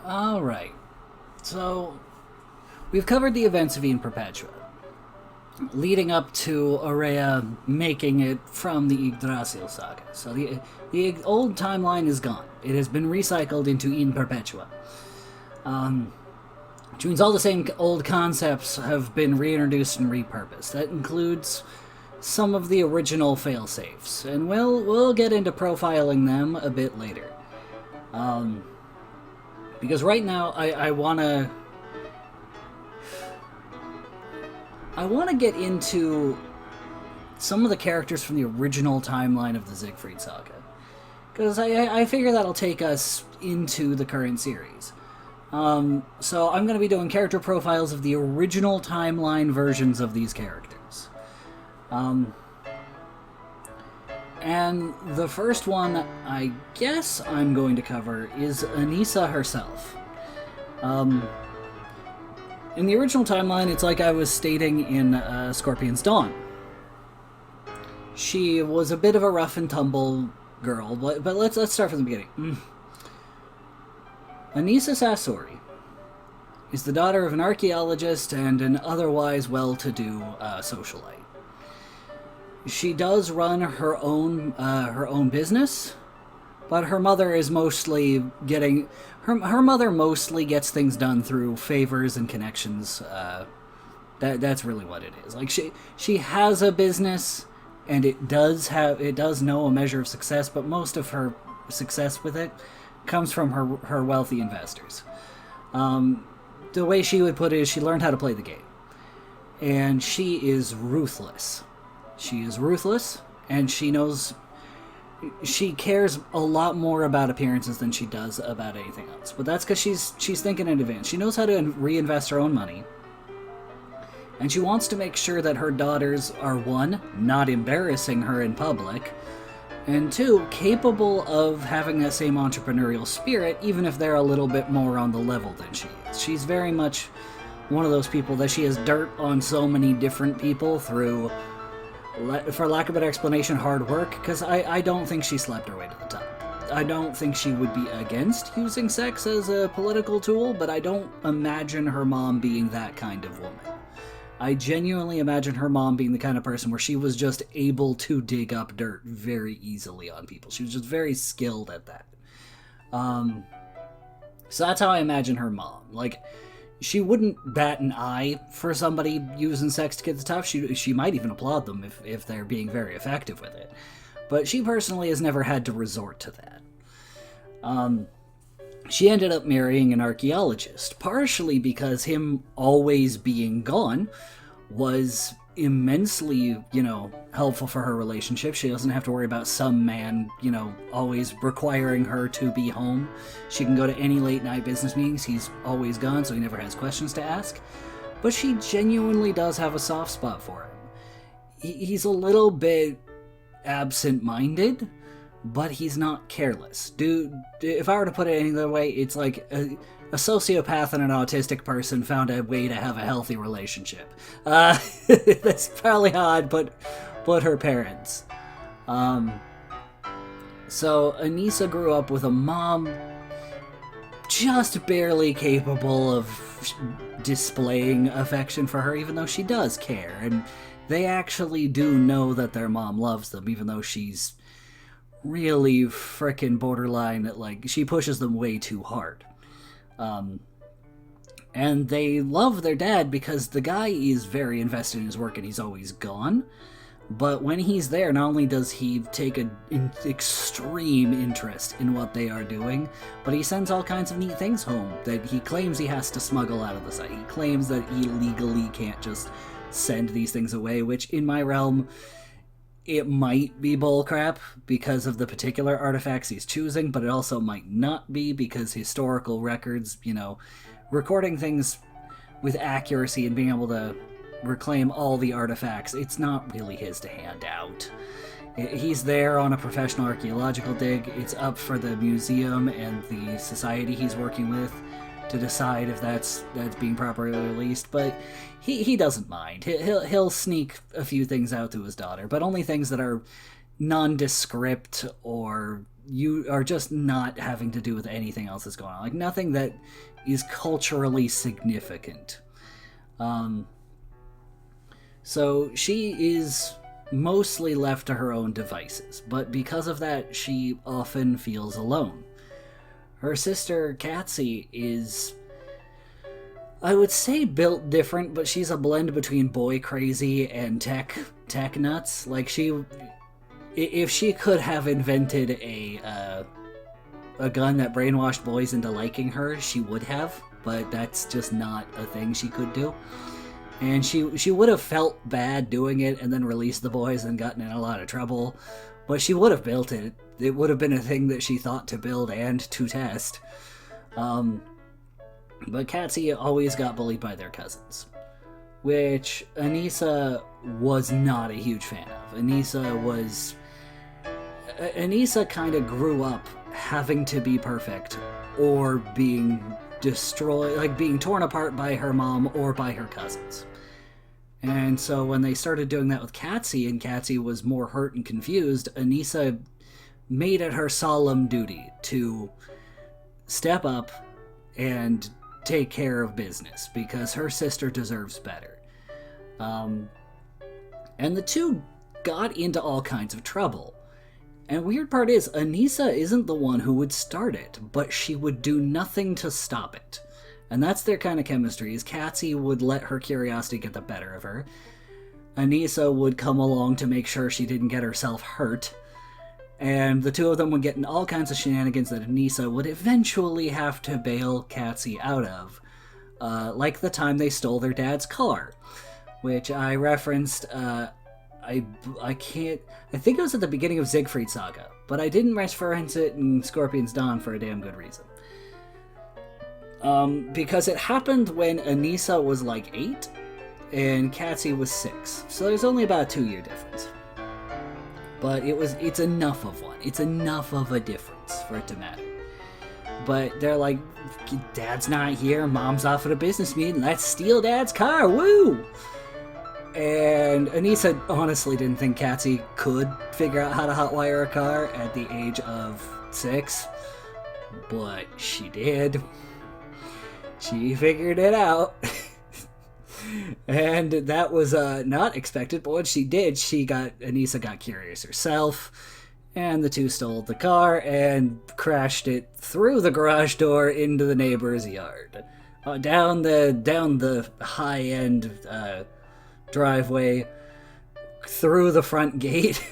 Alright, so we've covered the events of Perpetua, leading up to Aurea making it from the Yggdrasil saga. So the old timeline is gone. It has been recycled into In Perpetua. Which means all the same old concepts have been reintroduced and repurposed. That includes some of the original failsafes, and we'll get into profiling them a bit later. Because right now I wanna get into some of the characters from the original timeline of the Siegfried Saga, because I figure that'll take us into the current series. So I'm going to be doing character profiles of the original timeline versions of these characters. And the first one I guess I'm going to cover is Anisa herself. In the original timeline, it's like I was stating in Scorpion's Dawn. She was a bit of a rough and tumble girl, but let's start from the beginning. Anisa Sassori is the daughter of an archaeologist and an otherwise well-to-do socialite. She does run her own business, but her mother is mostly getting her mother mostly gets things done through favors and connections. That's really what it is. Like she has a business, and it does know a measure of success, but most of her success with it comes from her wealthy investors. The way she would put it is she learned how to play the game. And she is ruthless. She is ruthless, and she knows... She cares a lot more about appearances than she does about anything else. But that's because she's thinking in advance. She knows how to reinvest her own money. And she wants to make sure that her daughters are, one, not embarrassing her in public, and two, capable of having that same entrepreneurial spirit, even if they're a little bit more on the level than she is. She's very much one of those people that she has dirt on so many different people through, for lack of a better explanation, hard work, because I don't think she slept her way to the top. I don't think she would be against using sex as a political tool, but I don't imagine her mom being that kind of woman. I genuinely imagine her mom being the kind of person where she was just able to dig up dirt very easily on people. She was just very skilled at that. So that's how I imagine her mom. Like, she wouldn't bat an eye for somebody using sex to get the top. She might even applaud them if they're being very effective with it. But she personally has never had to resort to that. She ended up marrying an archaeologist, partially because him always being gone was immensely, helpful for her relationship. She doesn't have to worry about some man, always requiring her to be home. She can go to any late night business meetings. He's always gone, so he never has questions to ask. But she genuinely does have a soft spot for him. He's a little bit absent-minded, but he's not careless. Dude, if I were to put it any other way, it's like a sociopath and an autistic person found a way to have a healthy relationship. That's probably how I'd put her parents. So Anisa grew up with a mom just barely capable of displaying affection for her, even though she does care. And they actually do know that their mom loves them, even though she's really frickin' borderline, like, she pushes them way too hard. And they love their dad because the guy is very invested in his work and he's always gone. But when he's there, not only does he take an extreme interest in what they are doing, but he sends all kinds of neat things home that he claims he has to smuggle out of the site. He claims that he legally can't just send these things away, which in my realm, it might be bullcrap because of the particular artifacts he's choosing, but it also might not be because historical records, recording things with accuracy and being able to reclaim all the artifacts, it's not really his to hand out. He's there on a professional archaeological dig. It's up for the museum and the society he's working with to decide if that's being properly released, but he doesn't mind. He'll sneak a few things out to his daughter, but only things that are nondescript or you are just not having to do with anything else that's going on. Like, nothing that is culturally significant. So she is mostly left to her own devices, but because of that, she often feels alone. Her sister, Katsy, is, I would say, built different, but she's a blend between boy crazy and tech nuts. Like, if she could have invented a gun that brainwashed boys into liking her, she would have, but that's just not a thing she could do. And she would have felt bad doing it and then released the boys and gotten in a lot of trouble, but she would have built it. It would have been a thing that she thought to build and to test. But Katsy always got bullied by their cousins, which Anisa was not a huge fan of. Anisa kind of grew up having to be perfect or being destroyed, like being torn apart by her mom or by her cousins. And so when they started doing that with Katsy, and Katsy was more hurt and confused, Anisa made it her solemn duty to step up and take care of business, because her sister deserves better. And the two got into all kinds of trouble. And weird part is, Anisa isn't the one who would start it, but she would do nothing to stop it. And that's their kind of chemistry, is Katsy would let her curiosity get the better of her. Anisa would come along to make sure she didn't get herself hurt. And the two of them would get in all kinds of shenanigans that Anisa would eventually have to bail Katsy out of. Like the time they stole their dad's car, which I referenced, I think it was at the beginning of Siegfried Saga, but I didn't reference it in Scorpion's Dawn for a damn good reason. Because it happened when Anisa was like 8 and Katsy was 6, so there's only about a 2-year difference. But it's enough of one. It's enough of a difference for it to matter. But they're like, Dad's not here, Mom's off at a business meeting, let's steal Dad's car, woo! And Anisa honestly didn't think Katsy could figure out how to hotwire a car at the age of 6, but she did. She figured it out. And that was not expected, but what she did, Anisa got curious herself, and the two stole the car and crashed it through the garage door into the neighbor's yard. Down the high-end driveway, through the front gate.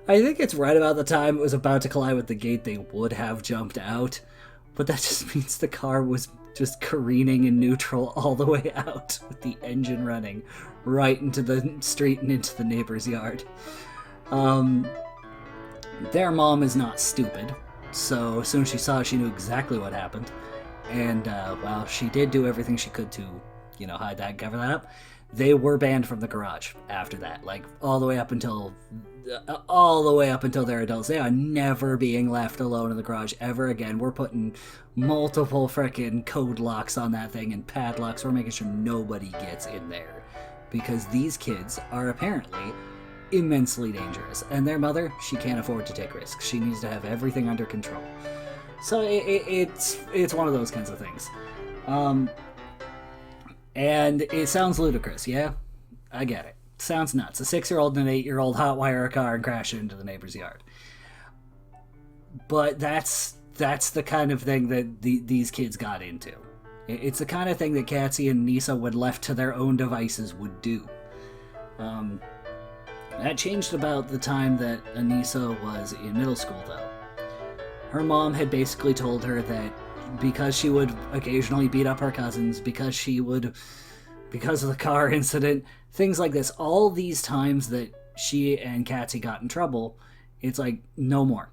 I think it's right about the time it was about to collide with the gate they would have jumped out, but that just means the car was just careening in neutral all the way out with the engine running right into the street and into the neighbor's yard. Their mom is not stupid, so as soon as she saw it, she knew exactly what happened. And while she did do everything she could to, hide that, cover that up, they were banned from the garage after that. Like, all the way up until they're adults. They are never being left alone in the garage ever again. We're putting multiple frickin' code locks on that thing and padlocks. We're making sure nobody gets in there, because these kids are apparently immensely dangerous, and their mother, she can't afford to take risks. She needs to have everything under control. So it's one of those kinds of things. And it sounds ludicrous, yeah? I get it. Sounds nuts. A 6-year-old and an 8-year-old hotwire a car and crash it into the neighbor's yard. But that's the kind of thing that these kids got into. It's the kind of thing that Katsy and Anisa, when left to their own devices, would do. That changed about the time that Anisa was in middle school, though. Her mom had basically told her that because she would occasionally beat up her cousins, because of the car incident, things like this, all these times that she and Katsy got in trouble, it's like, no more.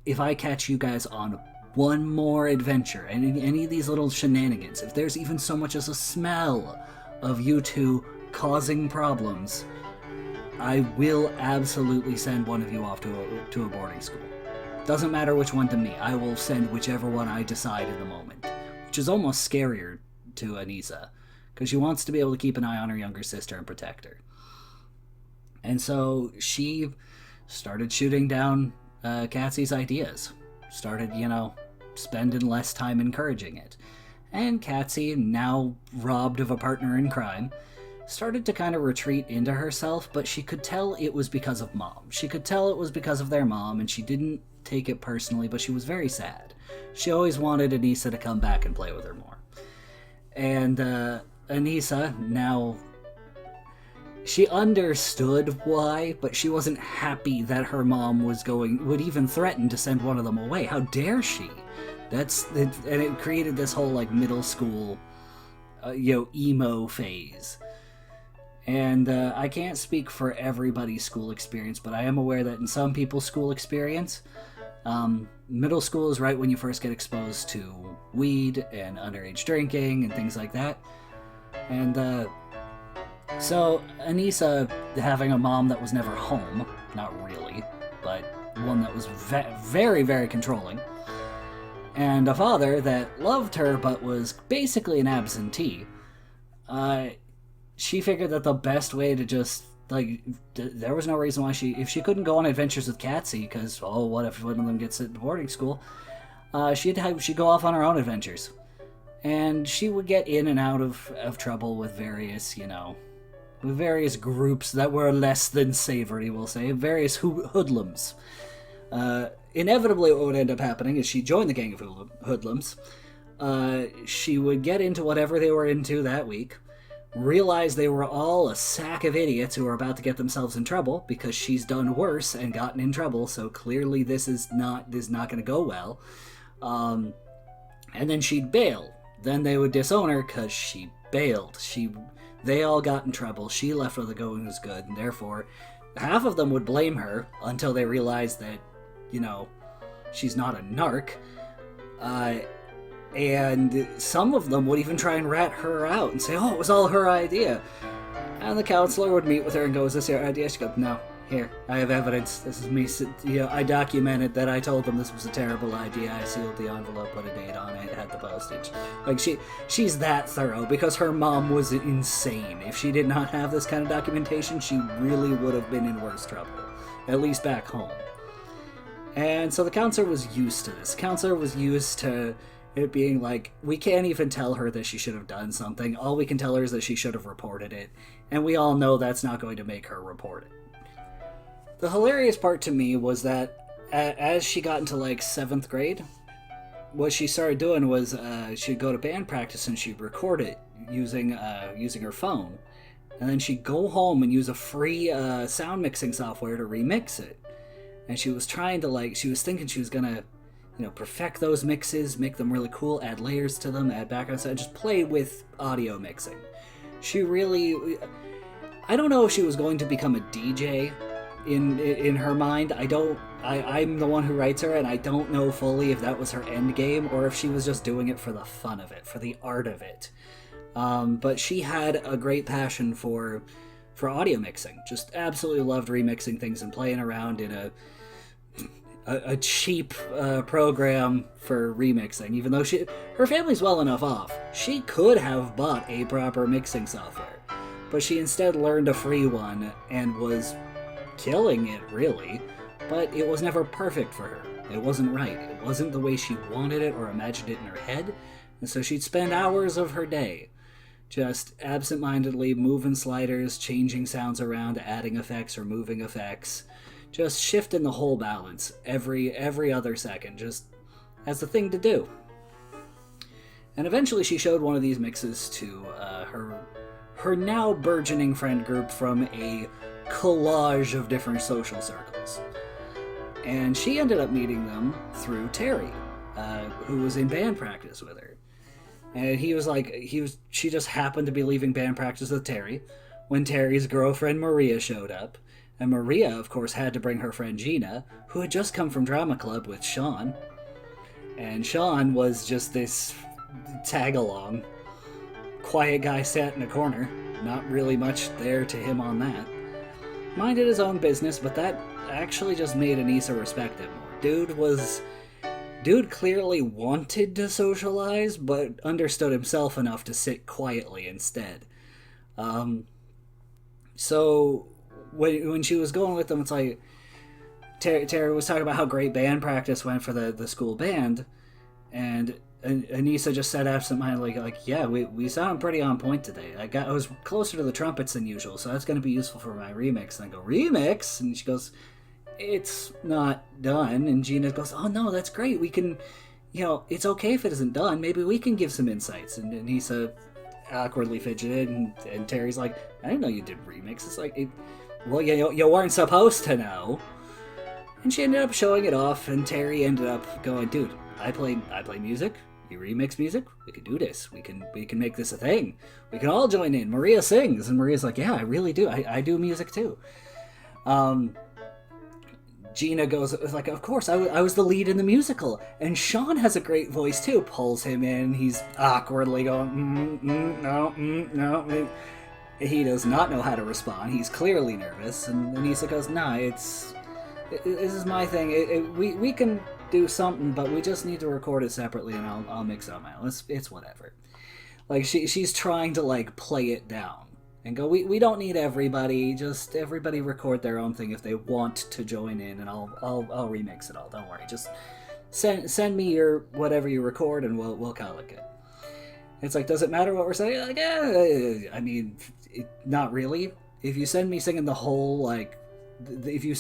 If I catch you guys on one more adventure, and any of these little shenanigans, if there's even so much as a smell of you two causing problems, I will absolutely send one of you off to a boarding school. Doesn't matter which one to me. I will send whichever one I decide in the moment. Which is almost scarier to Anisa, because she wants to be able to keep an eye on her younger sister and protect her. And so she started shooting down Katsy's ideas. Started, spending less time encouraging it. And Katsy, now robbed of a partner in crime, started to kind of retreat into herself, but she could tell it was because of Mom. She could tell it was because of their mom, and she didn't take it personally, but she was very sad. She always wanted Anisa to come back and play with her more. And Anisa, now, she understood why, but she wasn't happy that her mom would even threaten to send one of them away. How dare she? And it created this whole, middle school, emo phase. And I can't speak for everybody's school experience, but I am aware that in some people's school experience, middle school is right when you first get exposed to weed and underage drinking and things like that. And so Anisa, having a mom that was never home, not really, but one that was very, very controlling, and a father that loved her but was basically an absentee, she figured that the best way to just, there was no reason why if she couldn't go on adventures with Katsy, because, what if one of them gets sent to boarding school, she'd go off on her own adventures. And she would get in and out of trouble with various, with various groups that were less than savory, we'll say, various hoodlums. Inevitably, what would end up happening is she joined the gang of hoodlums. She would get into whatever they were into that week, realize they were all a sack of idiots who were about to get themselves in trouble because she's done worse and gotten in trouble, so clearly this is not going to go well. And then she'd bail. Then they would disown her because she bailed. They all got in trouble. She left where the going was good, and therefore half of them would blame her until they realized that, she's not a narc. And some of them would even try and rat her out and say, it was all her idea. And the counselor would meet with her and go, is this your idea? She'd go, no, here, I have evidence. This is me, I documented that I told them this was a terrible idea. I sealed the envelope, put a date on it, had the postage. She's that thorough because her mom was insane. If she did not have this kind of documentation, she really would have been in worse trouble, at least back home. And so the counselor was used to this. The counselor was used to it being we can't even tell her that she should have done something. All we can tell her is that she should have reported it. And we all know that's not going to make her report it. The hilarious part to me was that as she got into 7th grade, what she started doing was she'd go to band practice and she'd record it using her phone. And then she'd go home and use a free sound mixing software to remix it. And she was trying to she was thinking she was gonna perfect those mixes, make them really cool, add layers to them, add background sound, just play with audio mixing. I don't know if she was going to become a DJ in her mind. I'm the one who writes her, and I don't know fully if that was her end game or if she was just doing it for the fun of it, for the art of it. But she had a great passion for audio mixing. Just absolutely loved remixing things and playing around in a cheap program for remixing, even though her family's well enough off. She could have bought a proper mixing software, but she instead learned a free one and was killing it, really, but it was never perfect for her. It wasn't right. It wasn't the way she wanted it or imagined it in her head, and so she'd spend hours of her day just absent-mindedly moving sliders, changing sounds around, adding effects, removing effects, just shifting the whole balance every other second, just as the thing to do. And eventually she showed one of these mixes to her now burgeoning friend group from a collage of different social circles. And she ended up meeting them through Terry, who was in band practice with her. And she just happened to be leaving band practice with Terry when Terry's girlfriend Maria showed up. And Maria, of course, had to bring her friend Gina, who had just come from drama club with Sean. And Sean was just this tag-along, quiet guy sat in a corner. Not really much there to him on that. Minded his own business, but that actually just made Anisa respect him more. Dude clearly wanted to socialize, but understood himself enough to sit quietly instead. So when she was going with them, it's Terry was talking about how great band practice went for the school band, and Anisa just said absentmindedly, like, yeah, we sound pretty on point today. I was closer to the trumpets than usual, so that's going to be useful for my remix. And I go, remix? And she goes, it's not done. And Gina goes, oh no, that's great. We can, it's okay if it isn't done. Maybe we can give some insights. And Anisa awkwardly fidgeted, and Terry's like, I didn't know you did remixes. Like, well, you weren't supposed to know. And she ended up showing it off, and Terry ended up going, dude, I play music. You remix music. We can do this. We can make this a thing. We can all join in. Maria sings, and Maria's like, yeah, I really do. I do music too. Gina goes, like, of course, I was the lead in the musical. And Sean has a great voice too. Pulls him in. He's awkwardly going, no. He does not know how to respond. He's clearly nervous. And Anisa goes, nah, this is my thing. We can do something, but we just need to record it separately, and I'll mix it on my own. It's whatever. Like, she's trying to, like, play it down and go, we don't need everybody. Just everybody record their own thing if they want to join in, and I'll remix it all. Don't worry. Just send me your whatever you record, and we'll call it good. It's like, does it matter what we're saying? Like, I mean, not really. If you send me singing the whole, like, if you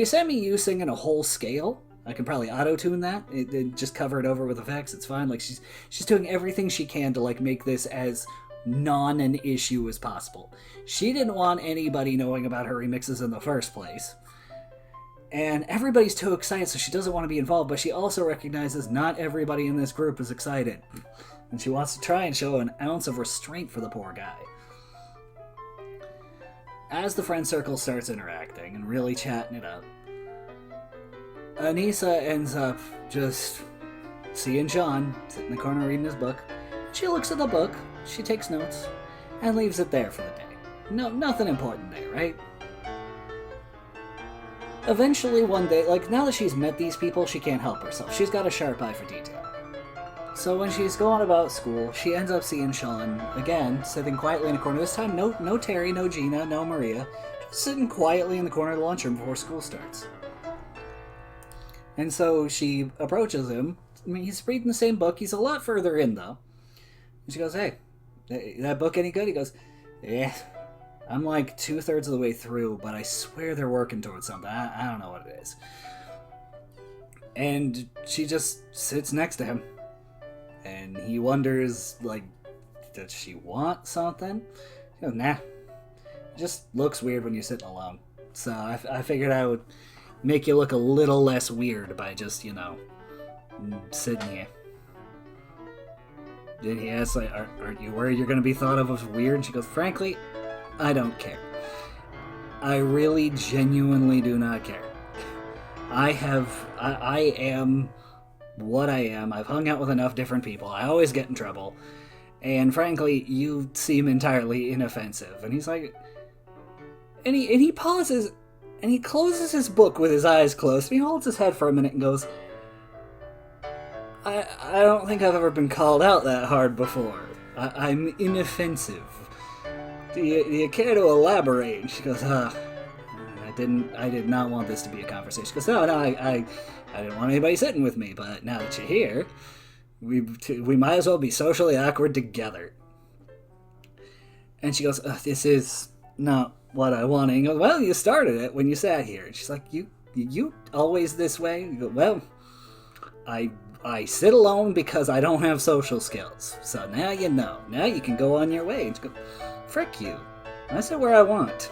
send me you singing a whole scale, I can probably auto-tune that. It just cover it over with effects. It's fine. Like, she's doing everything she can to, like, make this as non an issue as possible. She didn't want anybody knowing about her remixes in the first place. And everybody's too excited, so she doesn't want to be involved, but she also recognizes not everybody in this group is excited. And she wants to try and show an ounce of restraint for the poor guy. As the friend circle starts interacting and really chatting it up, Anisa ends up just seeing Sean sit in the corner reading his book. She looks at the book, she takes notes, and leaves it there for the day. No, nothing important there, right? Eventually one day, like, now that she's met these people, she can't help herself. She's got a sharp eye for detail. So when she's going about school, she ends up seeing Sean, again, sitting quietly in a corner. This time, no Terry, no Gina, no Maria. Just sitting quietly in the corner of the lunchroom before school starts. And so she approaches him. I mean, he's reading the same book. He's a lot further in, though. And she goes, hey, that book any good? He goes, yeah, I'm like 2/3 of the way through, but I swear they're working towards something. I don't know what it is. And she just sits next to him. And he wonders, like, does she want something? She goes, nah. It just looks weird when you're sitting alone. So I figured I would make you look a little less weird by just, sitting here. Then he asks, like, aren't you worried you're going to be thought of as weird? And she goes, frankly, I don't care. I really genuinely do not care. I am what I am. I've hung out with enough different people. I always get in trouble. And frankly, you seem entirely inoffensive. And he's like, and he pauses, and he closes his book with his eyes closed, and he holds his head for a minute and goes, I don't think I've ever been called out that hard before. I'm inoffensive. Do you care to elaborate? And she goes, I did not want this to be a conversation. She goes, no, I didn't want anybody sitting with me, but now that you're here, we might as well be socially awkward together. And she goes, this is not what I want. And he goes, well, you started it when you sat here. And she's like, you always this way? You go, well, I sit alone because I don't have social skills. So now you know. Now you can go on your way. And she goes, frick you. I sit where I want.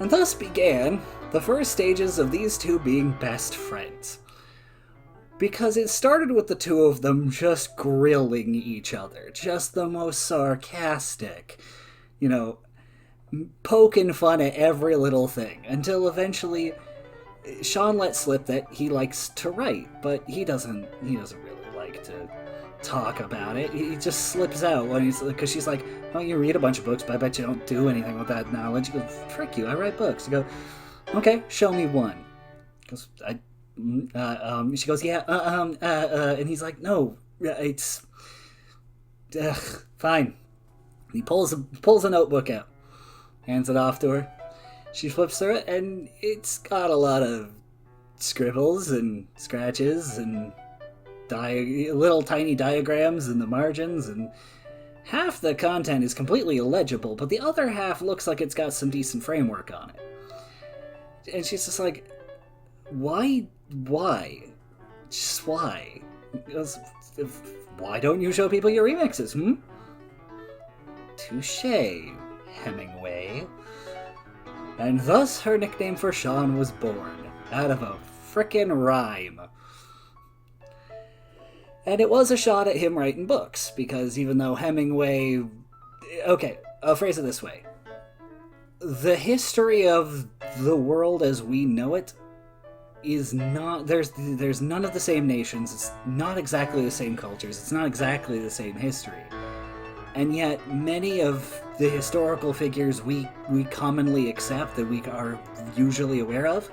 And thus began the first stages of these two being best friends. Because it started with the two of them just grilling each other. Just the most sarcastic, poking fun at every little thing. Until eventually Sean let slip that he likes to write, but he doesn't really like to talk about it. He just slips out when because she's like, oh, you read a bunch of books, but I bet you don't do anything with that knowledge. He goes, frick you, I write books. You go, okay, show me one. He goes, she goes, yeah, and he's like, no, it's, fine. He pulls a notebook out, hands it off to her. She flips through it, and it's got a lot of scribbles and scratches and little tiny diagrams in the margins, and half the content is completely illegible, but the other half looks like it's got some decent framework on it. And she's just like, why? Just why? Goes, why don't you show people your remixes, Touché, Hemingway. And thus her nickname for Sean was born, out of a frickin' rhyme. And it was a shot at him writing books, because even though Hemingway... Okay, I'll phrase it this way. The history of the world as we know it is not... There's none of the same nations, it's not exactly the same cultures, it's not exactly the same history. And yet, many of the historical figures we commonly accept, that we are usually aware of,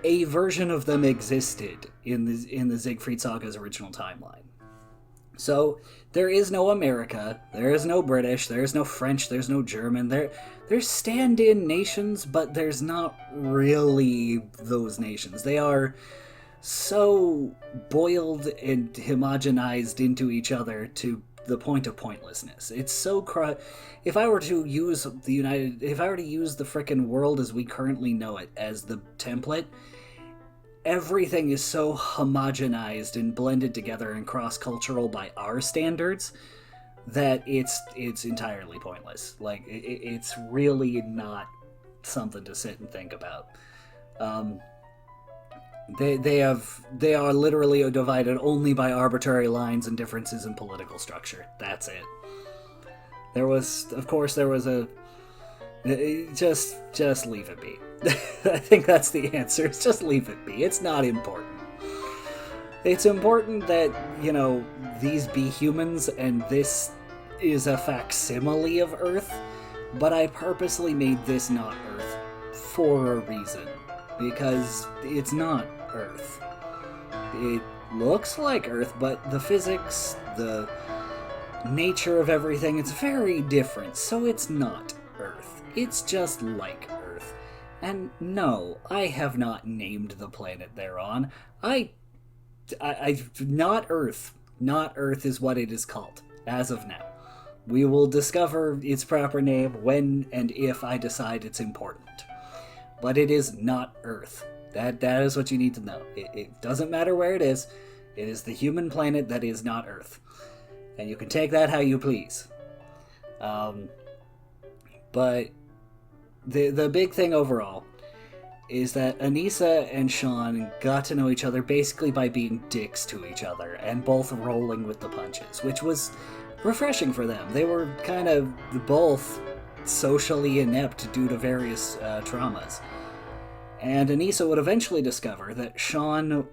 a version of them existed in the Siegfried Saga's original timeline. So there is no America, there is no British, there is no French, there's no German. There's stand-in nations, but there's not really those nations. They are so boiled and homogenized into each other to the point of pointlessness. It's so if I were to use the frickin' world as we currently know it as the template, everything is so homogenized and blended together and cross-cultural by our standards that it's entirely pointless. Like, it's really not something to sit and think about. They are literally divided only by arbitrary lines and differences in political structure. That's it. There was a... Just leave it be. I think that's the answer. It's just leave it be. It's not important. It's important that, these be humans and this is a facsimile of Earth, but I purposely made this not Earth for a reason. Because it's not Earth. It looks like Earth, but the physics, the nature of everything, it's very different, so it's not Earth. It's just like Earth. And no, I have not named the planet they're on. Not Earth. Not Earth is what it is called, as of now. We will discover its proper name when and if I decide it's important. But it is not Earth. That is what you need to know. It doesn't matter where it is. It is the human planet that is not Earth. And you can take that how you please. But the big thing overall is that Anisa and Sean got to know each other basically by being dicks to each other and both rolling with the punches, which was refreshing for them. They were kind of both socially inept due to various traumas. And Anisa would eventually discover that Sean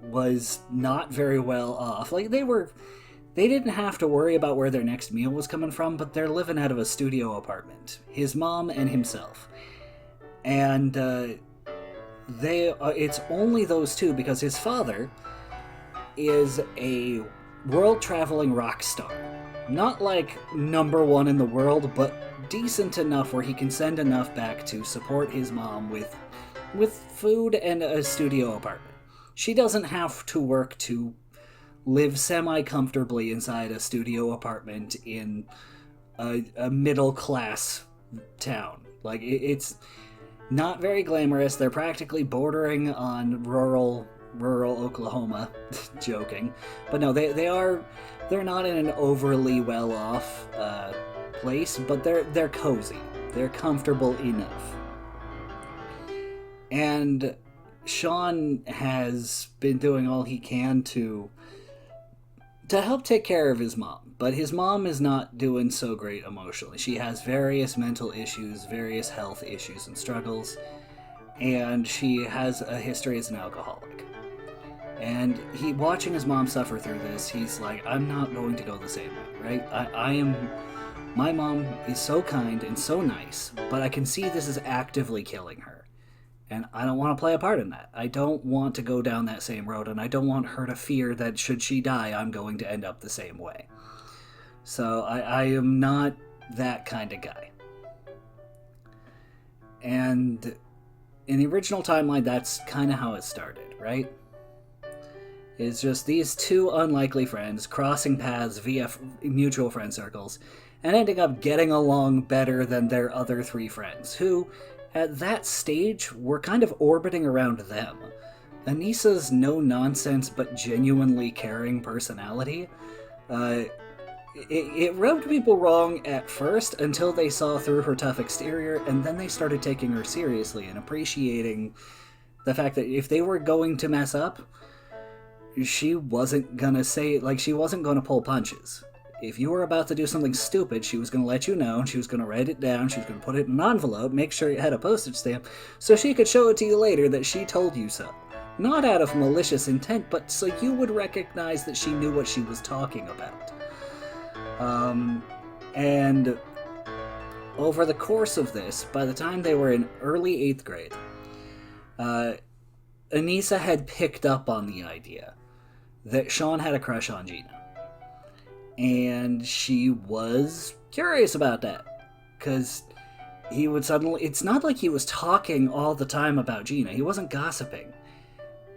was not very well off. Like, they didn't have to worry about where their next meal was coming from, but they're living out of a studio apartment. His mom and himself. And it's only those two because his father is a world-traveling rock star. Not like #1 in the world, but decent enough where he can send enough back to support his mom with food and a studio apartment. She doesn't have to work to live semi-comfortably inside a studio apartment in a middle-class town. Like, it's not very glamorous. They're practically bordering on rural Oklahoma. Joking. But no, they're not in an overly well-off place, but they're cozy. They're comfortable enough. And Sean has been doing all he can to help take care of his mom. But his mom is not doing so great emotionally. She has various mental issues, various health issues and struggles, and she has a history as an alcoholic. And watching his mom suffer through this, he's like, I'm not going to go the same way, right? My mom is so kind and so nice, but I can see this is actively killing her. And I don't want to play a part in that. I don't want to go down that same road, and I don't want her to fear that should she die, I'm going to end up the same way. So I am not that kind of guy. And in the original timeline, that's kind of how it started, right? It's just these two unlikely friends crossing paths via mutual friend circles and ending up getting along better than their other three friends, who, at that stage, were kind of orbiting around them. Anisa's no-nonsense but genuinely caring personality, it rubbed people wrong at first until they saw through her tough exterior, and then they started taking her seriously and appreciating the fact that if they were going to mess up, she wasn't gonna she wasn't gonna pull punches. If you were about to do something stupid, she was gonna let you know, she was gonna write it down, she was gonna put it in an envelope, make sure it had a postage stamp, so she could show it to you later that she told you so. Not out of malicious intent, but so you would recognize that she knew what she was talking about. And over the course of this, by the time they were in early 8th grade, Anisa had picked up on the idea that Sean had a crush on Gina. And she was curious about that, because he would suddenly... It's not like he was talking all the time about Gina. He wasn't gossiping.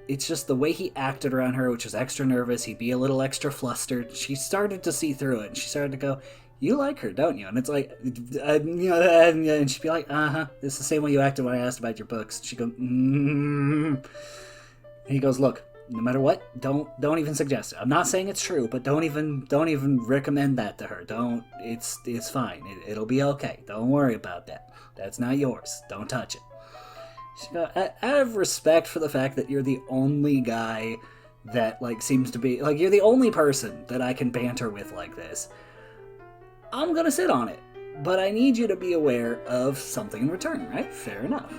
It's just the way he acted around her, which was extra nervous. He'd be a little extra flustered. She started to see through it, and she started to go, "You like her, don't you?" And it's like, and she'd be like, "Uh-huh, it's the same way you acted when I asked about your books." She'd go, And he goes, "Look, no matter what, don't even suggest it. I'm not saying it's true, but don't even recommend that to her. It's fine. It'll be okay. Don't worry about that. That's not yours. Don't touch it." Out of respect for the fact that you're the only guy that, seems to be... you're the only person that I can banter with like this, I'm gonna sit on it. But I need you to be aware of something in return, right? Fair enough.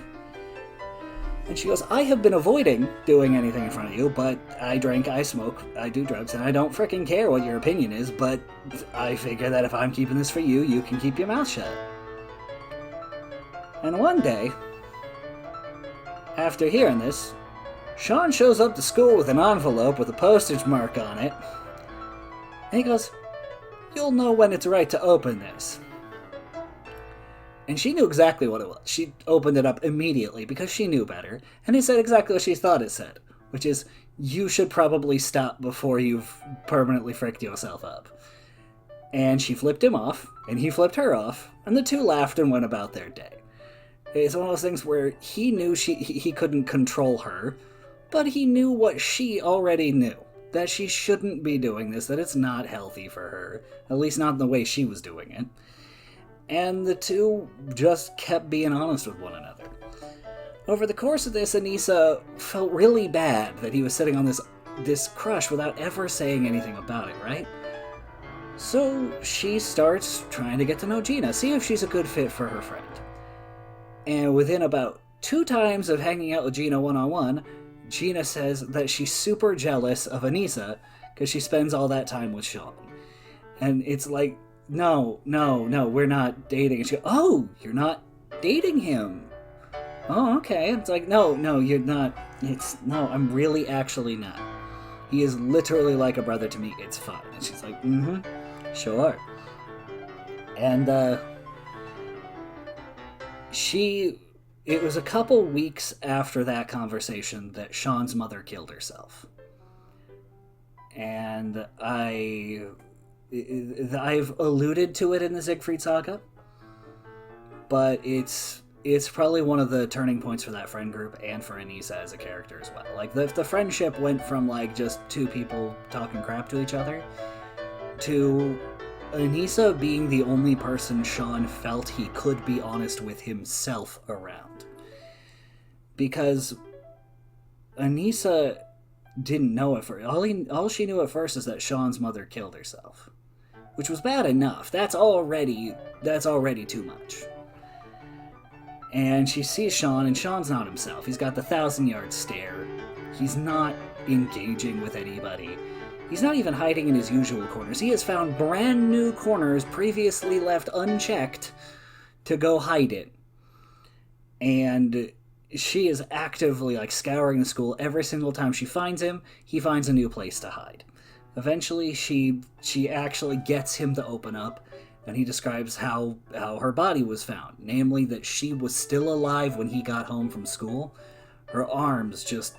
And she goes, "I have been avoiding doing anything in front of you, but I drink, I smoke, I do drugs, and I don't frickin' care what your opinion is, but I figure that if I'm keeping this for you, you can keep your mouth shut." And one day, after hearing this, Sean shows up to school with an envelope with a postage mark on it, and he goes, "You'll know when it's right to open this." And she knew exactly what it was. She opened it up immediately because she knew better, and it said exactly what she thought it said, which is, "You should probably stop before you've permanently fricked yourself up." And she flipped him off, and he flipped her off, and the two laughed and went about their day. It's one of those things where he knew he couldn't control her, but he knew what she already knew. That she shouldn't be doing this, that it's not healthy for her, at least not in the way she was doing it. And the two just kept being honest with one another. Over the course of this, Anisa felt really bad that he was sitting on this crush without ever saying anything about it, right? So she starts trying to get to know Gina, see if she's a good fit for her friend. And within about 2 times of hanging out with Gina one-on-one, Gina says that she's super jealous of Anisa because she spends all that time with Sean. And it's like, no, we're not dating. And she goes, "Oh, you're not dating him? Oh, okay." It's like, no, you're not. No, I'm really actually not. He is literally like a brother to me. It's fine. And she's like, sure. And, it was a couple weeks after that conversation that Sean's mother killed herself. And I've alluded to it in the Siegfried Saga, but it's probably one of the turning points for that friend group and for Anisa as a character as well. The friendship went from just 2 people talking crap to each other to Anisa being the only person Sean felt he could be honest with himself around. Because Anisa didn't know at first. All she knew at first is that Sean's mother killed herself. Which was bad enough. That's already too much. And she sees Sean, and Sean's not himself. He's got the 1,000-yard stare. He's not engaging with anybody. He's not even hiding in his usual corners. He has found brand new corners previously left unchecked to go hide in. And she is actively scouring the school. Every single time she finds him, he finds a new place to hide. Eventually, she actually gets him to open up, And he describes how her body was found, namely that she was still alive when he got home from school. Her arms just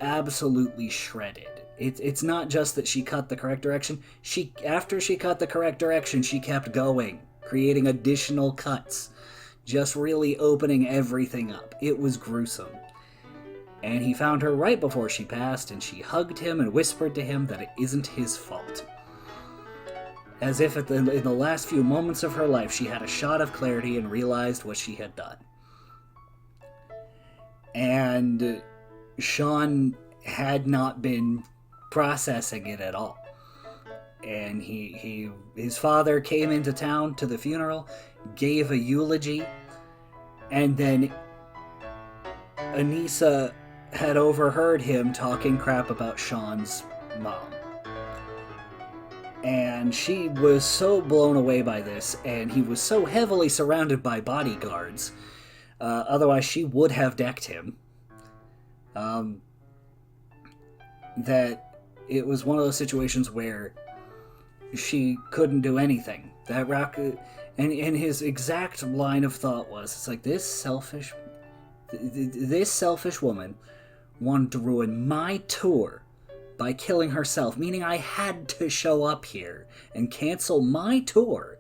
absolutely shredded. It's not just that she cut the correct direction. After she cut the correct direction, she kept going, creating additional cuts, just really opening everything up. It was gruesome. And he found her right before she passed, and she hugged him and whispered to him that it isn't his fault. As if in the last few moments of her life, she had a shot of clarity and realized what she had done. And Sean had not been processing it at all. And his father came into town to the funeral, gave a eulogy, and then Anisa had overheard him talking crap about Sean's mom. And she was so blown away by this, and he was so heavily surrounded by bodyguards, otherwise she would have decked him, that it was one of those situations where she couldn't do anything. And his exact line of thought was, it's like, this selfish woman wanted to ruin my tour by killing herself, meaning I had to show up here and cancel my tour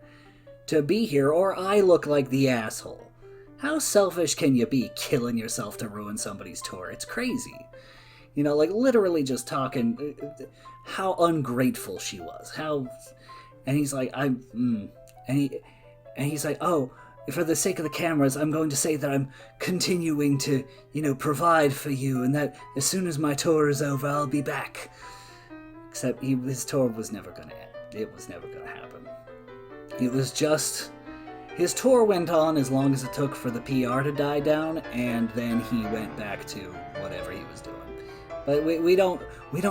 to be here, or I look like the asshole. How selfish can you be, killing yourself to ruin somebody's tour? It's crazy. You know, like, literally just talking how ungrateful she was. And he's like, he's like, oh, for the sake of the cameras, I'm going to say that I'm continuing to, provide for you, and that as soon as my tour is over, I'll be back. Except his tour was never going to end. It was never going to happen. It was just... His tour went on as long as it took for the PR to die down, and then he went back to whatever he was doing. But we don't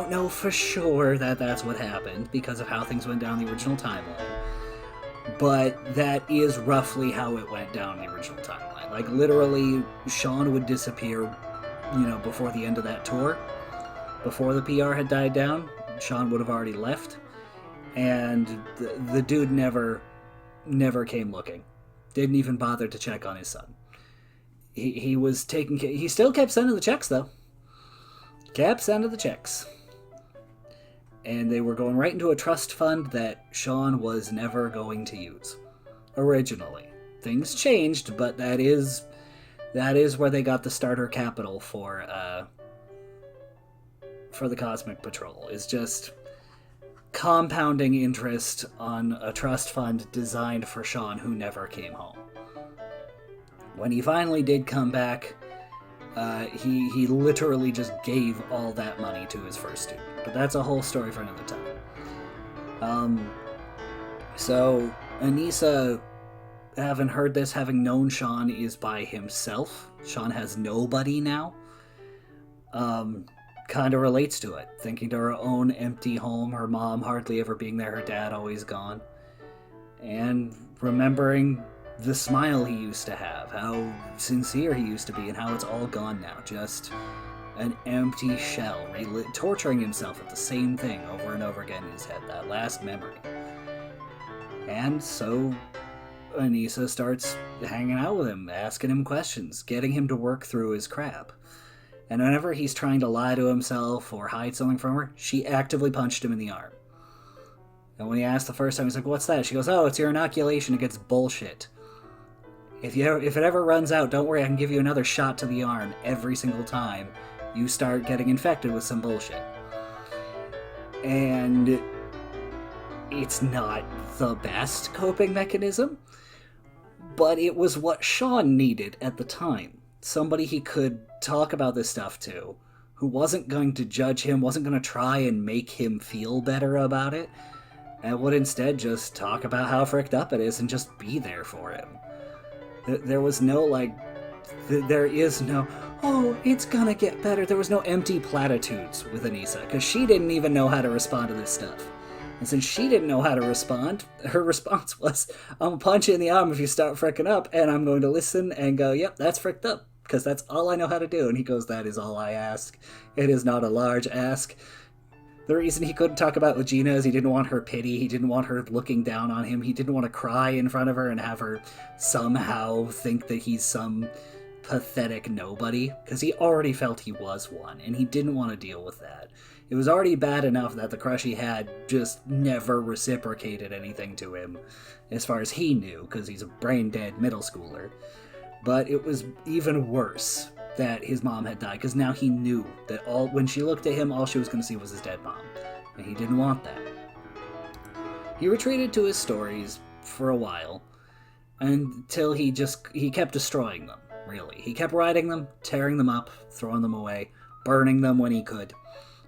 know for sure that that's what happened, because of how things went down the original timeline. But that is roughly how it went down in the original timeline. Like, literally, Sean would disappear, before the end of that tour. Before the PR had died down, Sean would have already left. And the dude never came looking. Didn't even bother to check on his son. He was taking care... He still kept sending the checks, though. Kept sending the checks. And they were going right into a trust fund that Sean was never going to use. Originally. Things changed, but that is where they got the starter capital for the Cosmic Patrol. Is just compounding interest on a trust fund designed for Sean, who never came home. When he finally did come back, he literally just gave all that money to his first student. But that's a whole story for another time. So Anisa, having heard this, having known Sean is by himself, Sean has nobody now, kind of relates to it, thinking to her own empty home, her mom hardly ever being there, her dad always gone, and remembering the smile he used to have, how sincere he used to be, and how it's all gone now, just an empty shell, torturing himself with the same thing over and over again in his head, that last memory. And so Anisa starts hanging out with him, asking him questions, getting him to work through his crap. And whenever he's trying to lie to himself or hide something from her, she actively punched him in the arm. And when he asked the first time, he's like, what's that? She goes, oh, it's your inoculation against bullshit. If it ever runs out, don't worry, I can give you another shot to the arm every single time you start getting infected with some bullshit. And it's not the best coping mechanism, but it was what Sean needed at the time. Somebody he could talk about this stuff to, who wasn't going to judge him, wasn't going to try and make him feel better about it, and would instead just talk about how fricked up it is and just be there for him. There was no, there is no, oh, it's gonna get better. There was no empty platitudes with Anisa, because she didn't even know how to respond to this stuff. And since she didn't know how to respond, her response was, I'm gonna punch you in the arm if you start fricking up, and I'm going to listen and go, yep, that's fricked up, because that's all I know how to do. And he goes, that is all I ask. It is not a large ask. The reason he couldn't talk about Regina is he didn't want her pity, he didn't want her looking down on him, he didn't want to cry in front of her and have her somehow think that he's some pathetic nobody, because he already felt he was one, and he didn't want to deal with that. It was already bad enough that the crush he had just never reciprocated anything to him, as far as he knew, because he's a brain-dead middle schooler. But it was even worse that his mom had died, because now he knew that when she looked at him, all she was going to see was his dead mom, and he didn't want that. He retreated to his stories for a while, until he kept destroying them, really. He kept writing them, tearing them up, throwing them away, burning them when he could,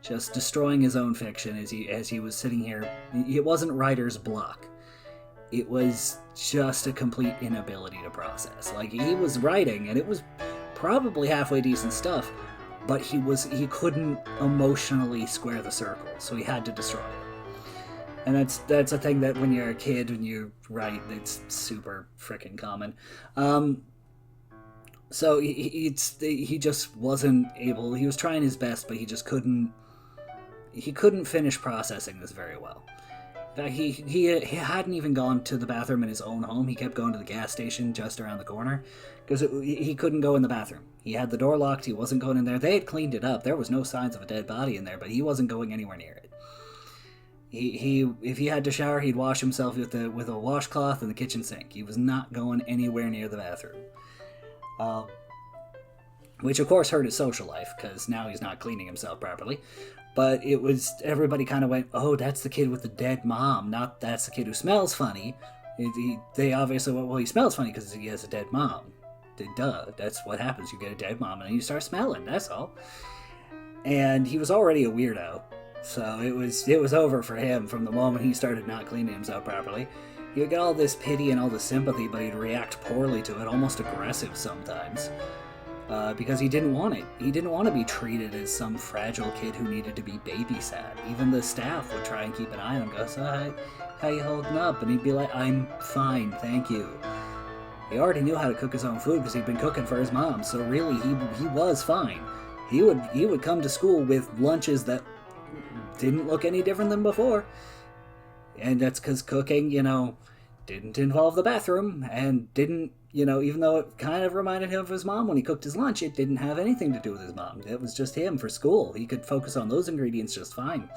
just destroying his own fiction as he was sitting here. It wasn't writer's block. It was just a complete inability to process. Like, he was writing, and it was probably halfway decent stuff, but he couldn't emotionally square the circle, so he had to destroy it. And that's a thing that when you're a kid, when you write, it's super freaking common. So he just wasn't able. He was trying his best, but he just couldn't. He couldn't finish processing this very well. In fact, he hadn't even gone to the bathroom in his own home. He kept going to the gas station just around the corner, because he couldn't go in the bathroom. He had the door locked. He wasn't going in there. They had cleaned it up. There was no signs of a dead body in there, but he wasn't going anywhere near it. If he had to shower, he'd wash himself with a washcloth in the kitchen sink. He was not going anywhere near the bathroom. Which of course hurt his social life, because now he's not cleaning himself properly. But everybody kind of went, oh, that's the kid with the dead mom, not that's the kid who smells funny. They obviously went, well, he smells funny because he has a dead mom. Duh, that's what happens. You get a dead mom and then you start smelling, that's all. And he was already a weirdo, so it was over for him from the moment he started not cleaning himself properly. He would get all this pity and all this sympathy, but he'd react poorly to it, almost aggressive sometimes. Because he didn't want it. He didn't want to be treated as some fragile kid who needed to be babysat. Even the staff would try and keep an eye on him, go, so how you holding up? And he'd be like, I'm fine, thank you. He already knew how to cook his own food because he'd been cooking for his mom, so really he was fine. He would come to school with lunches that didn't look any different than before. And that's because cooking, didn't involve the bathroom, and didn't, even though it kind of reminded him of his mom when he cooked his lunch, it didn't have anything to do with his mom. It was just him for school. He could focus on those ingredients just fine.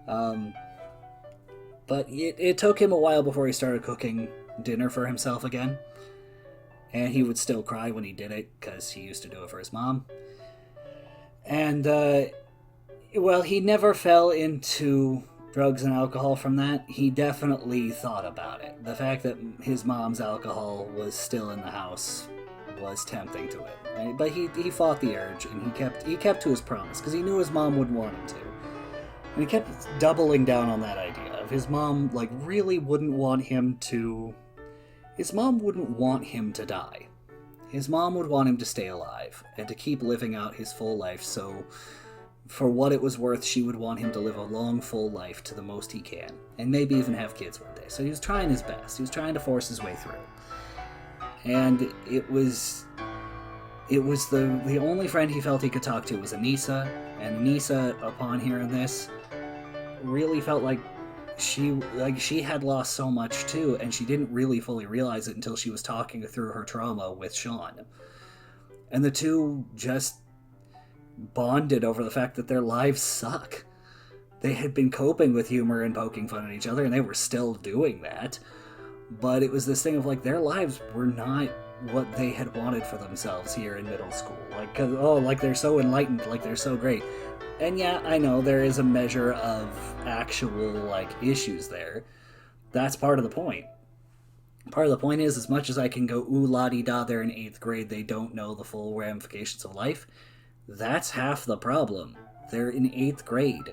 But it took him a while before he started cooking dinner for himself again. And he would still cry when he did it, because he used to do it for his mom. And, he never fell into drugs and alcohol from that. He definitely thought about it. The fact that his mom's alcohol was still in the house was tempting to it. Right? But he fought the urge, and he kept to his promise, because he knew his mom would want him to. And he kept doubling down on that idea of his mom, really wouldn't want him to... His mom wouldn't want him to die. His mom would want him to stay alive, and to keep living out his full life, so... For what it was worth, she would want him to live a long, full life to the most he can, and maybe even have kids one day. So he was trying his best. He was trying to force his way through. And it was the only friend he felt he could talk to was Anisa, and Anisa, upon hearing this, really felt like she had lost so much too, and she didn't really fully realize it until she was talking through her trauma with Sean. And the two just bonded over the fact that their lives suck. They had been coping with humor and poking fun at each other, and they were still doing that. But it was this thing of their lives were not what they had wanted for themselves here in middle school. They're so enlightened, they're so great. And yeah, I know there is a measure of actual issues there. That's part of the point. Part of the point is, as much as I can go, ooh, la-di-da, they're in 8th grade, they don't know the full ramifications of life. That's half the problem. They're in 8th grade.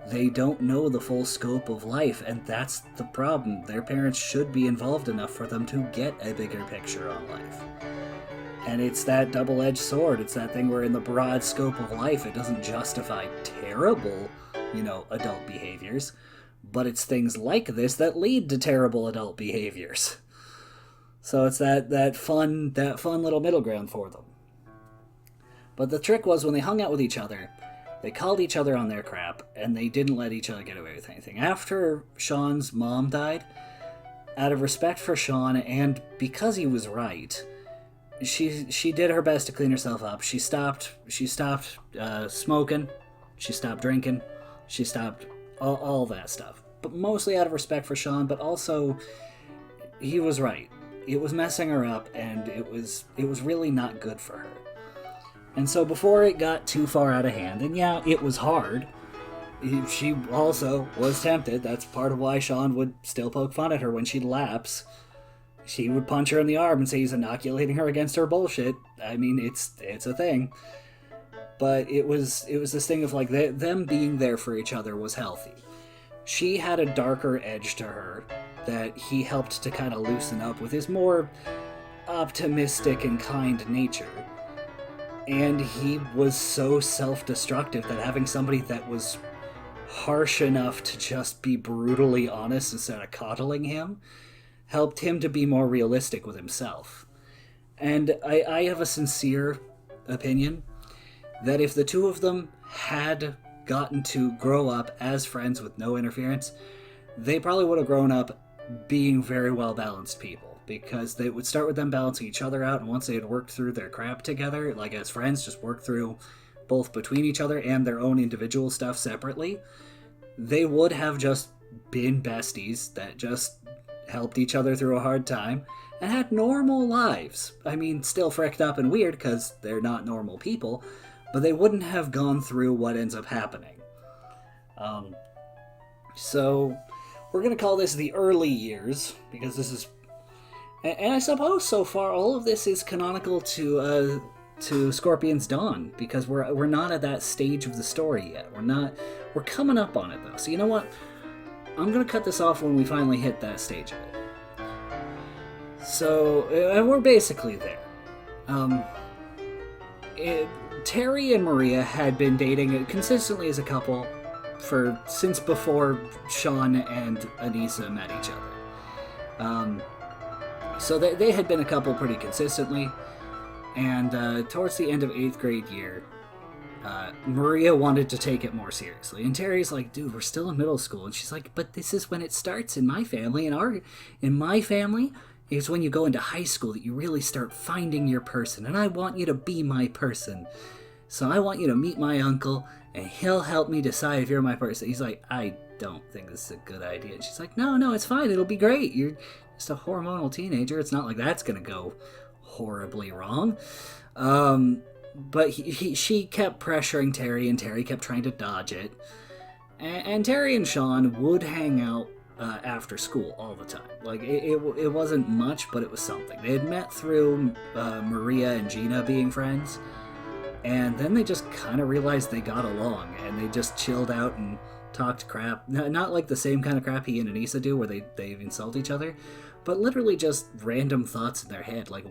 They don't know the full scope of life, and that's the problem. Their parents should be involved enough for them to get a bigger picture on life. And it's that double-edged sword. It's that thing where in the broad scope of life, it doesn't justify terrible, adult behaviors, but it's things like this that lead to terrible adult behaviors. So it's that fun little middle ground for them. But the trick was, when they hung out with each other, They called each other on their crap, and they didn't let each other get away with anything. After Sean's mom died, out of respect for Sean and because he was right, she did her best to clean herself up. She stopped smoking, she stopped drinking, she stopped all that stuff. But mostly out of respect for Sean, but also he was right. It was messing her up, and it was really not good for her. And so before it got too far out of hand, and yeah, it was hard, she also was tempted. That's part of why Sean would still poke fun at her when she'd lapse. She would punch her in the arm and say he's inoculating her against her bullshit. I mean, it's a thing. But it was this thing of like them being there for each other was healthy. She had a darker edge to her that he helped to kind of loosen up with his more optimistic and kind nature. And he was so self-destructive that having somebody that was harsh enough to just be brutally honest instead of coddling him helped him to be more realistic with himself. And I have a sincere opinion that if the two of them had gotten to grow up as friends with no interference, they probably would have grown up being very well-balanced people. Because they would start with them balancing each other out, and once they had worked through their crap together, like as friends, just worked through both between each other and their own individual stuff separately, they would have just been besties that just helped each other through a hard time and had normal lives. I mean, still fricked up and weird because they're not normal people, but they wouldn't have gone through what ends up happening. So we're going to call this the early years, because this is... And I suppose so far all of this is canonical to Scorpion's Dawn, because we're not at that stage of the story yet. We're coming up on it though. So you know what? I'm gonna cut this off when we finally hit that stage of it. So we're basically there. Terry and Maria had been dating consistently as a couple since before Sean and Anisa met each other. So they had been a couple pretty consistently, and towards the end of 8th grade year, Maria wanted to take it more seriously. And Terry's like, dude, we're still in middle school. And she's like, but this is when it starts in my family. In my family, it's when you go into high school that you really start finding your person. And I want you to be my person. So I want you to meet my uncle, and he'll help me decide if you're my person. He's like, I don't think this is a good idea. And she's like, no, it's fine. It'll be great. You're just a hormonal teenager. It's not like that's gonna go horribly wrong. But she kept pressuring Terry, and Terry kept trying to dodge it. And Terry and Sean would hang out after school all the time. Like, it wasn't much, but it was something. They had met through Maria and Gina being friends, and then they just kind of realized they got along, and they just chilled out and talked crap. Not like the same kind of crap he and Anisa do, where they insult each other, but literally just random thoughts in their head. Like,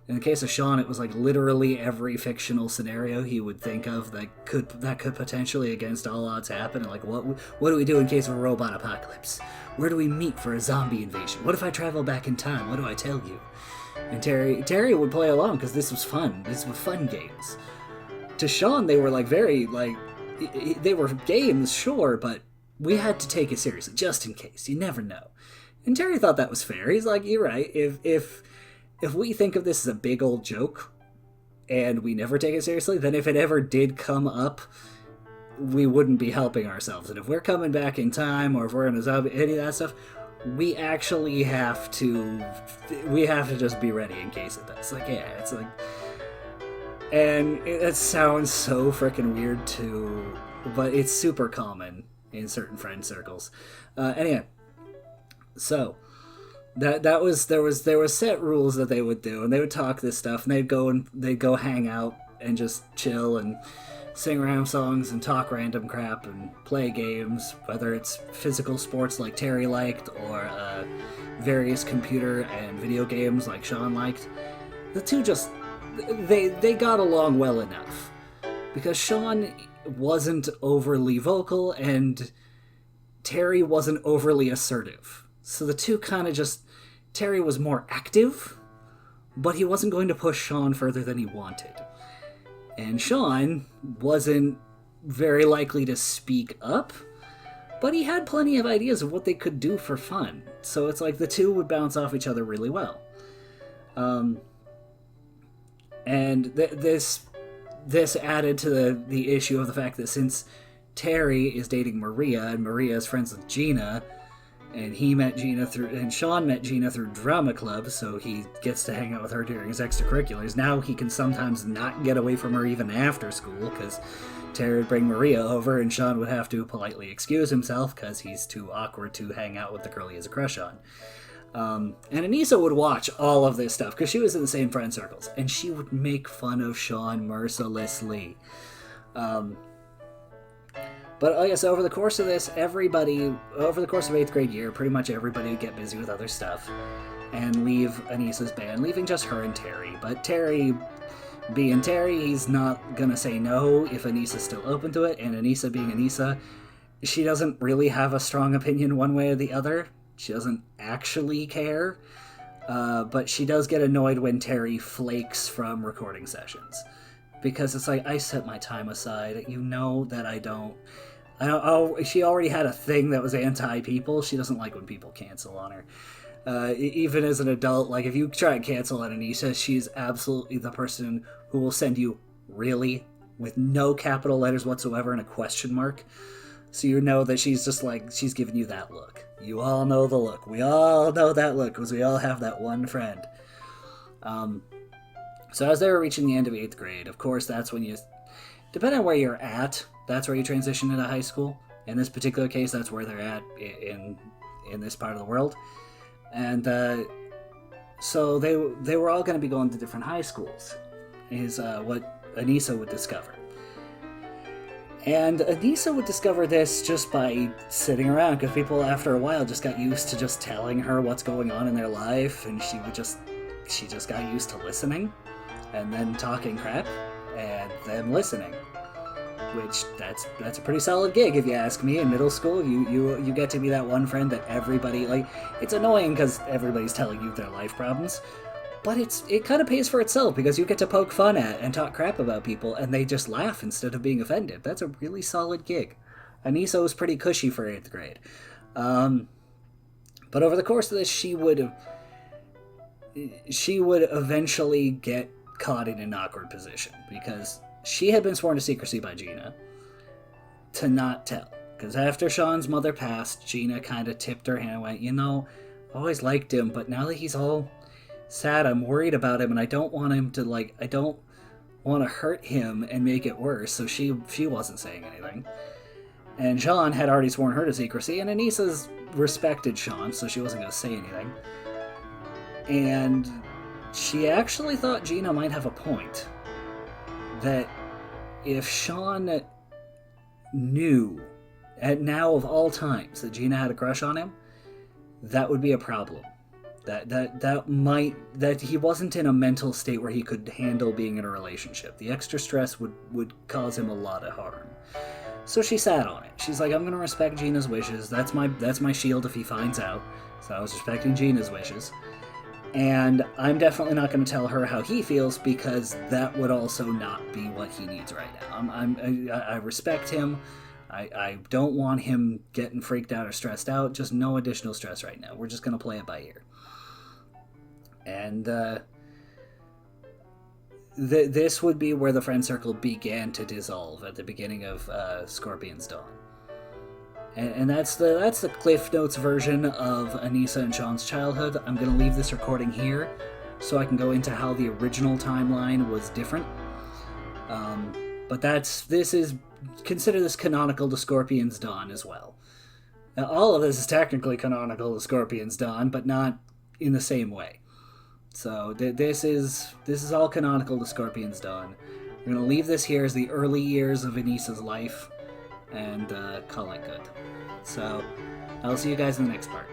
in the case of Sean, it was like literally every fictional scenario he would think of that could potentially, against all odds, happen. And like, what do we do in case of a robot apocalypse? Where do we meet for a zombie invasion? What if I travel back in time? What do I tell you? And Terry would play along because this was fun. These were fun games. To Sean, they were like very like they were games, sure, but we had to take it seriously just in case. You never know. And Terry thought that was fair. He's like, you're right. If we think of this as a big old joke and we never take it seriously, then if it ever did come up, we wouldn't be helping ourselves. And if we're coming back in time, or if we're in a zombie, any of that stuff, we actually have to just be ready in case it does. Like, yeah, it's like... And it sounds so freaking weird too, but it's super common in certain friend circles. Anyway, so... There was set rules that they would do, and they would talk this stuff, and they'd go hang out and just chill and sing random songs and talk random crap and play games, whether it's physical sports like Terry liked, or various computer and video games like Sean liked. The two just they got along well enough because Sean wasn't overly vocal and Terry wasn't overly assertive. So the two kind of just... Terry was more active, but he wasn't going to push Sean further than he wanted. And Sean wasn't very likely to speak up, but he had plenty of ideas of what they could do for fun. So it's like the two would bounce off each other really well. And this added to the issue of the fact that since Terry is dating Maria, and Maria is friends with Gina, and Sean met Gina through drama club, so he gets to hang out with her during his extracurriculars. Now he can sometimes not get away from her even after school, because Terry would bring Maria over, and Sean would have to politely excuse himself because he's too awkward to hang out with the girl he has a crush on. And Anisa would watch all of this stuff because she was in the same friend circles, and she would make fun of Sean mercilessly. But I guess over the course of this, over the course of 8th grade year, pretty much everybody would get busy with other stuff and leave Anisa's band, leaving just her and Terry. But Terry, being Terry, he's not gonna say no if Anisa's still open to it, and Anisa being Anisa, she doesn't really have a strong opinion one way or the other. She doesn't actually care, but she does get annoyed when Terry flakes from recording sessions. Because it's like, I set my time aside. You know that I don't. She already had a thing that was anti-people. She doesn't like when people cancel on her. Even as an adult, like, if you try and cancel on Anisa, she's absolutely the person who will send you really with no capital letters whatsoever and a question mark. So you know that she's just like, she's giving you that look. You all know the look. We all know that look because we all have that one friend. So as they were reaching the end of 8th grade, of course, that's when depending on where you're at, that's where you transition into high school. In this particular case, that's where they're at in this part of the world. And so they were all going to be going to different high schools, is what Anisa would discover. And Anisa would discover this just by sitting around, because people after a while just got used to just telling her what's going on in their life, and she just got used to listening. And then talking crap, and them listening, which that's a pretty solid gig if you ask me. In middle school, you get to be that one friend that everybody, like, it's annoying because everybody's telling you their life problems, but it kind of pays for itself because you get to poke fun at and talk crap about people, and they just laugh instead of being offended. That's a really solid gig. Anisa was pretty cushy for 8th grade, but over the course of this, she would eventually get caught in an awkward position because she had been sworn to secrecy by Gina to not tell. Because after Sean's mother passed, Gina kind of tipped her hand and went, I always liked him, but now that he's all sad, I'm worried about him, and I don't want him to, I don't want to hurt him and make it worse, so she wasn't saying anything. And Sean had already sworn her to secrecy, and Anisa's respected Sean, so she wasn't going to say anything. And she actually thought Gina might have a point. That if Sean knew, at now of all times, that Gina had a crush on him, that would be a problem. That he wasn't in a mental state where he could handle being in a relationship. The extra stress would cause him a lot of harm. So she sat on it. She's like, I'm going to respect Gina's wishes. That's my shield if he finds out. So I was respecting Gina's wishes. And I'm definitely not going to tell her how he feels because that would also not be what he needs right now. I respect him. I don't want him getting freaked out or stressed out. Just no additional stress right now. We're just going to play it by ear. And this would be where the friend circle began to dissolve at the beginning of Scorpion's Dawn. And that's the Cliff Notes version of Anisa and Sean's childhood. I'm going to leave this recording here so I can go into how the original timeline was different. But consider this canonical to Scorpion's Dawn as well. Now, all of this is technically canonical to Scorpion's Dawn, but not in the same way. So this is all canonical to Scorpion's Dawn. We're going to leave this here as the early years of Anisa's life and call it good. So I'll see you guys in the next part.